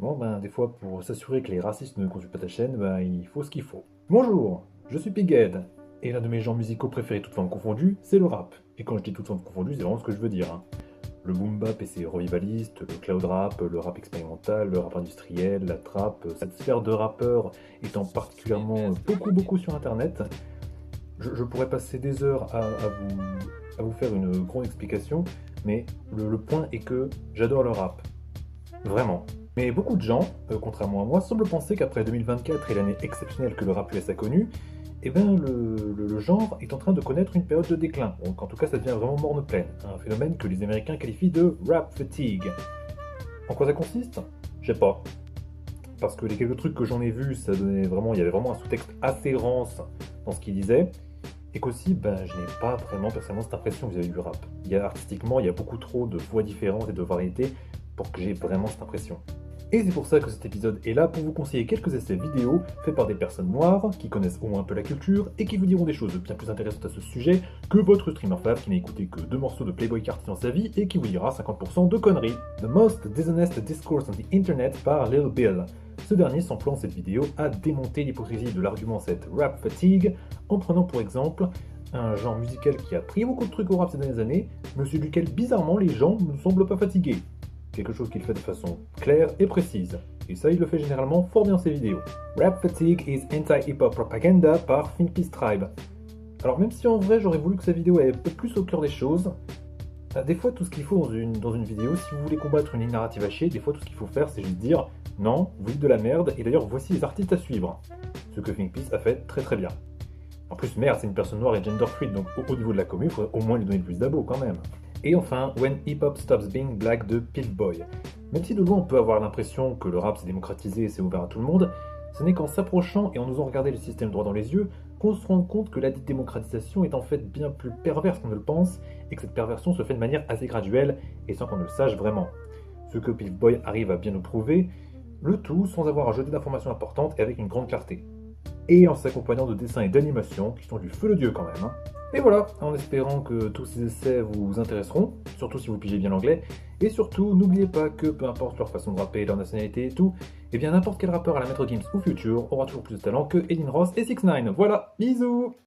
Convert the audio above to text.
Bon, ben, des fois, pour s'assurer que les racistes ne consultent pas ta chaîne, ben, il faut ce qu'il faut. Bonjour, je suis Pighead, et l'un de mes genres musicaux préférés, toutes formes confondues, c'est le rap. Et quand je dis toutes formes confondues, c'est vraiment ce que je veux dire, hein. Le boom bap et ses revivalistes, le cloud rap, le rap expérimental, le rap industriel, la trap, cette sphère de rappeurs étant particulièrement beaucoup sur internet, je pourrais passer des heures à vous faire une grande explication, mais le point est que j'adore le rap. Vraiment. Mais beaucoup de gens, contrairement à moi, semblent penser qu'après 2024 et l'année exceptionnelle que le rap US a connue, eh ben, le genre est en train de connaître une période de déclin. Donc en tout cas, ça devient vraiment morne pleine. Un phénomène que les Américains qualifient de rap fatigue. En quoi ça consiste? Je sais pas. Parce que les quelques trucs que j'en ai vus, ça donnait vraiment, il y avait vraiment un sous-texte assez rance dans ce qu'il disait. Et qu'aussi, ben, je n'ai pas vraiment personnellement cette impression vis-à-vis du rap. Artistiquement, il y a beaucoup trop de voix différentes et de variétés pour que j'ai vraiment cette impression. Et c'est pour ça que cet épisode est là pour vous conseiller quelques essais vidéo faits par des personnes noires qui connaissent au moins un peu la culture et qui vous diront des choses bien plus intéressantes à ce sujet que votre streamer fave qui n'a écouté que 2 morceaux de Playboy Carti dans sa vie et qui vous dira 50% de conneries. The Most Dishonest Discourse on the Internet par Lil Bill. Ce dernier s'emploie dans cette vidéo à démonter l'hypocrisie de l'argument cette rap fatigue en prenant pour exemple un genre musical qui a pris beaucoup de trucs au rap ces dernières années, mais celui duquel bizarrement les gens ne semblent pas fatigués. Quelque chose qu'il fait de façon claire et précise. Et ça, il le fait généralement fort bien dans ses vidéos. Rap Fatigue is Anti-Hip-Hop Propaganda par Think Peace Tribe. Alors même si en vrai j'aurais voulu que sa vidéo aille un peu plus au cœur des choses, des fois tout ce qu'il faut dans une vidéo, si vous voulez combattre une ligne narrative à chier, des fois tout ce qu'il faut faire c'est juste dire non, vous dites de la merde, et d'ailleurs voici les artistes à suivre. Ce que Think Peace a fait très bien. En plus, merde, c'est une personne noire et gender fluid, donc au niveau de la commu, il faudrait au moins lui donner plus d'abos quand même. Et enfin, When Hip Hop Stops Being Black de Pimp Boy. Même si de loin on peut avoir l'impression que le rap s'est démocratisé et c'est ouvert à tout le monde, ce n'est qu'en s'approchant et en osant regarder le système droit dans les yeux qu'on se rend compte que la dite démocratisation est en fait bien plus perverse qu'on ne le pense et que cette perversion se fait de manière assez graduelle et sans qu'on ne le sache vraiment. Ce que Pimp Boy arrive à bien nous prouver, le tout sans avoir à jeter d'informations importantes et avec une grande clarté. Et en s'accompagnant de dessins et d'animations qui sont du feu de Dieu quand même, hein. Et voilà, en espérant que tous ces essais vous intéresseront, surtout si vous pigez bien l'anglais, et surtout, n'oubliez pas que peu importe leur façon de rapper, leur nationalité et tout, eh bien n'importe quel rappeur à la Metro Games ou Future aura toujours plus de talent que Edin Ross et 6ix9ine. Voilà, bisous!